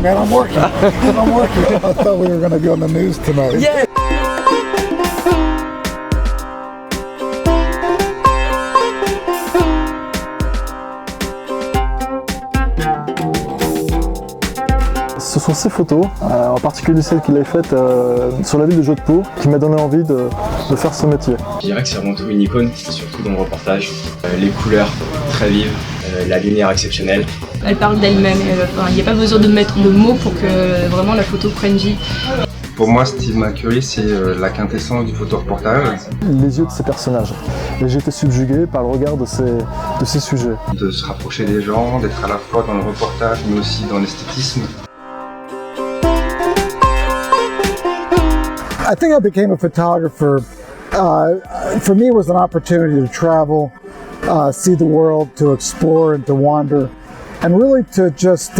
man, I'm working. I'm working. I thought we were going to be on the news tonight. Yeah. Ce sont ces photos, en particulier celle qu'il a faite sur la ville de Jodhpur, qui m'a donné envie de faire ce métier. Je dirais que c'est avant tout une icône, surtout dans le reportage. Les couleurs très vives, la lumière exceptionnelle. Elle parle d'elle-même, il n'y a pas besoin de mettre de mots pour que vraiment la photo prenne vie. Pour moi, Steve McCurry, c'est la quintessence du photoreportage. Les yeux de ces personnages. Et j'ai été subjugué par le regard de ces sujets. De se rapprocher des gens, d'être à la fois dans le reportage, mais aussi dans l'esthétisme. I think I became a photographer. For me, it was an opportunity to travel, see the world, to explore and to wander, and really to just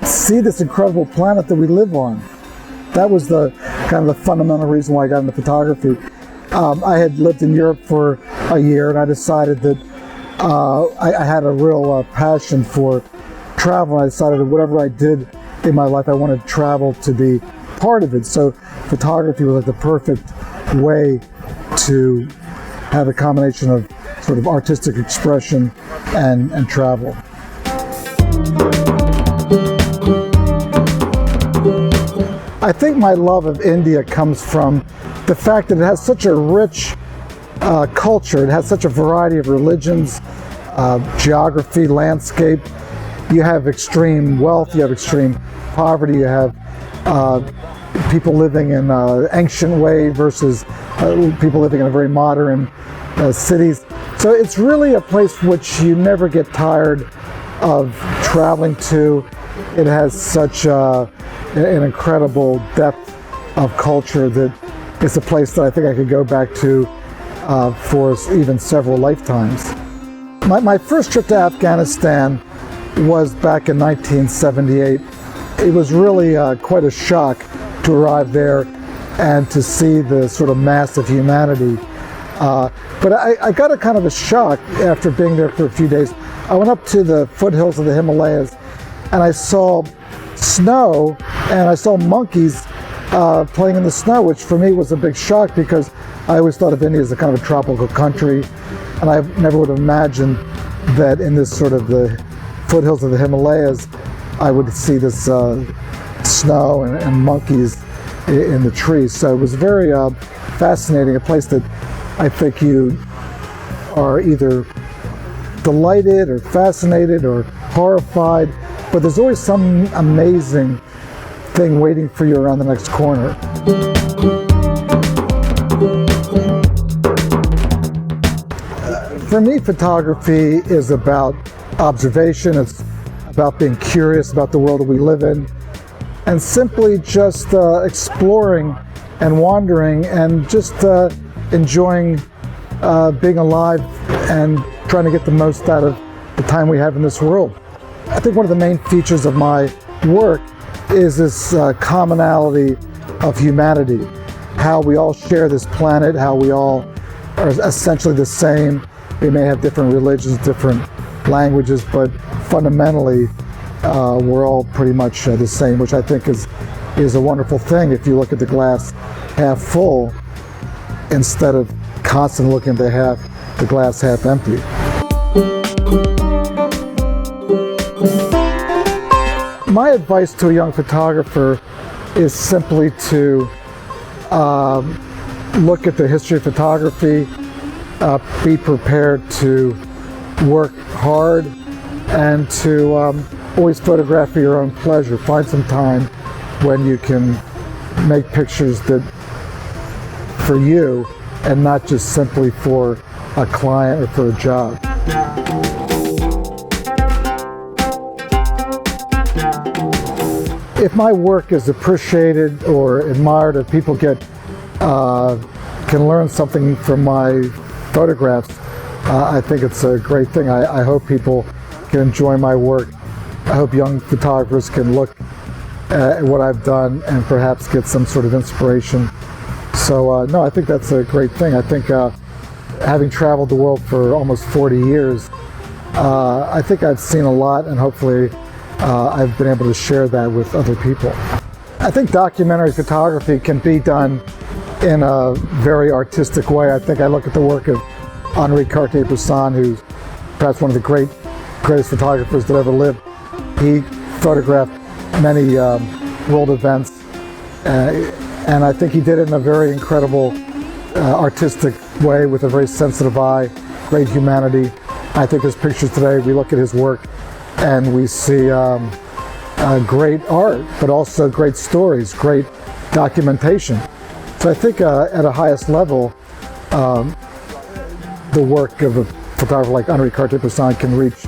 see this incredible planet that we live on. That was the kind of the fundamental reason why I got into photography. I had lived in Europe for a year, and I decided that I had a real passion for travel. I decided that whatever I did in my life, I wanted travel to be part of it. So photography was like the perfect way to have a combination of sort of artistic expression and travel. I think my love of India comes from the fact that it has such a rich culture. It has such a variety of religions, geography, landscape. You have extreme wealth, you have extreme poverty, you have people living in an ancient way versus people living in a very modern cities. So it's really a place which you never get tired of traveling to. It has such an incredible depth of culture that it's a place that I think I could go back to for even several lifetimes. My first trip to Afghanistan was back in 1978. It was really quite a shock to arrive there and to see the sort of mass of humanity. But I got a kind of a shock after being there for a few days. I went up to the foothills of the Himalayas and I saw snow and I saw monkeys playing in the snow, which for me was a big shock because I always thought of India as a kind of a tropical country, and I never would have imagined that in this sort of the foothills of the Himalayas I would see this snow and monkeys in the trees. So it was very fascinating, a place that I think you are either delighted or fascinated or horrified, but there's always some amazing thing waiting for you around the next corner. For me, photography is about observation. It's about being curious about the world that we live in, and simply just exploring and wandering and just enjoying being alive and trying to get the most out of the time we have in this world. I think one of the main features of my work is this commonality of humanity, how we all share this planet, how we all are essentially the same. We may have different religions, different languages, but fundamentally we're all pretty much the same, which I think is a wonderful thing if you look at the glass half full instead of constantly looking at the glass half empty. My advice to a young photographer is simply to look at the history of photography, be prepared to work hard, and to always photograph for your own pleasure. Find some time when you can make pictures that for you and not just simply for a client or for a job. If my work is appreciated or admired, if people can learn something from my photographs, I think it's a great thing. I hope people can enjoy my work. I hope young photographers can look at what I've done and perhaps get some sort of inspiration. So no, I think that's a great thing. I think having traveled the world for almost 40 years, I think I've seen a lot, and hopefully I've been able to share that with other people. I think documentary photography can be done in a very artistic way. I think I look at the work of Henri Cartier-Bresson, who's perhaps one of the greatest photographers that ever lived. He photographed many world events, and I think he did it in a very incredible artistic way with a very sensitive eye, great humanity. I think his pictures today, we look at his work and we see great art, but also great stories, great documentation. So I think at a highest level, the work of a photographer like Henri Cartier-Bresson can reach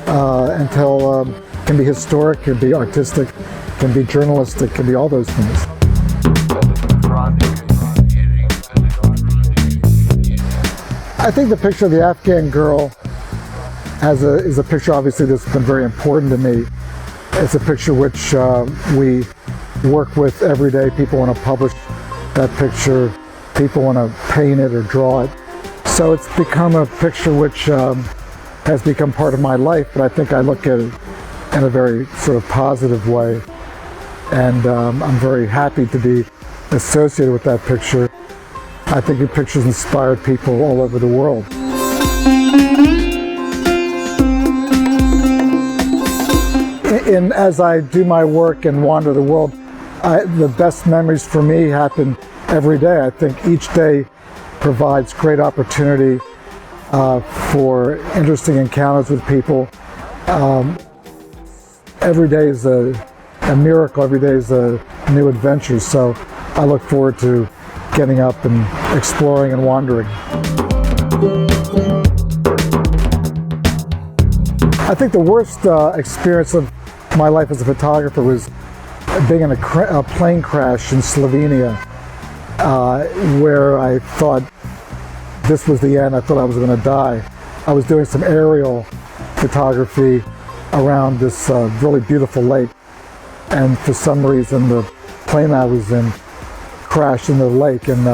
and tell, can be historic, can be artistic, can be journalistic, can be all those things. I think the picture of the Afghan girl is a picture obviously that's been very important to me. It's a picture which we work with every day. People want to publish that picture, people want to paint it or draw it. So it's become a picture which has become part of my life, but I think I look at it in a very sort of positive way. And I'm very happy to be associated with that picture. I think the picture's inspired people all over the world. As I do my work and wander the world, the best memories for me happen every day. I think each day provides great opportunity for interesting encounters with people. Every day is a miracle, every day is a new adventure, so I look forward to getting up and exploring and wandering. I think the worst experience of my life as a photographer was being in a plane crash in Slovenia, where I thought this was the end. I thought I was going to die. I was doing some aerial photography around this really beautiful lake, and for some reason the plane I was in crashed into the lake, and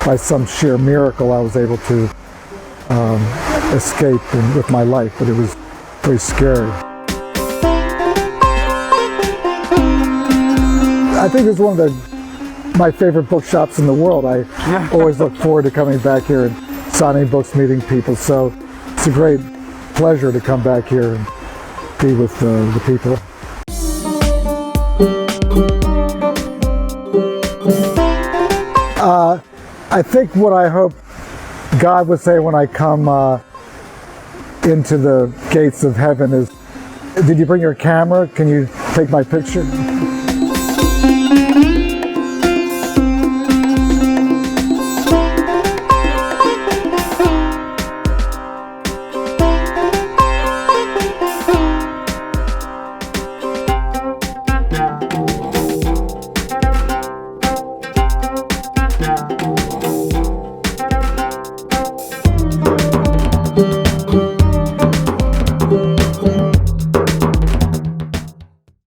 by some sheer miracle I was able to escape with my life, but it was very scary. I think it's one of my favorite bookshops in the world. I always look forward to coming back here and signing books, meeting people, so it's a great pleasure to come back here and be with the people. I think what I hope God would say when I come into the gates of heaven is, did you bring your camera? Can you take my picture?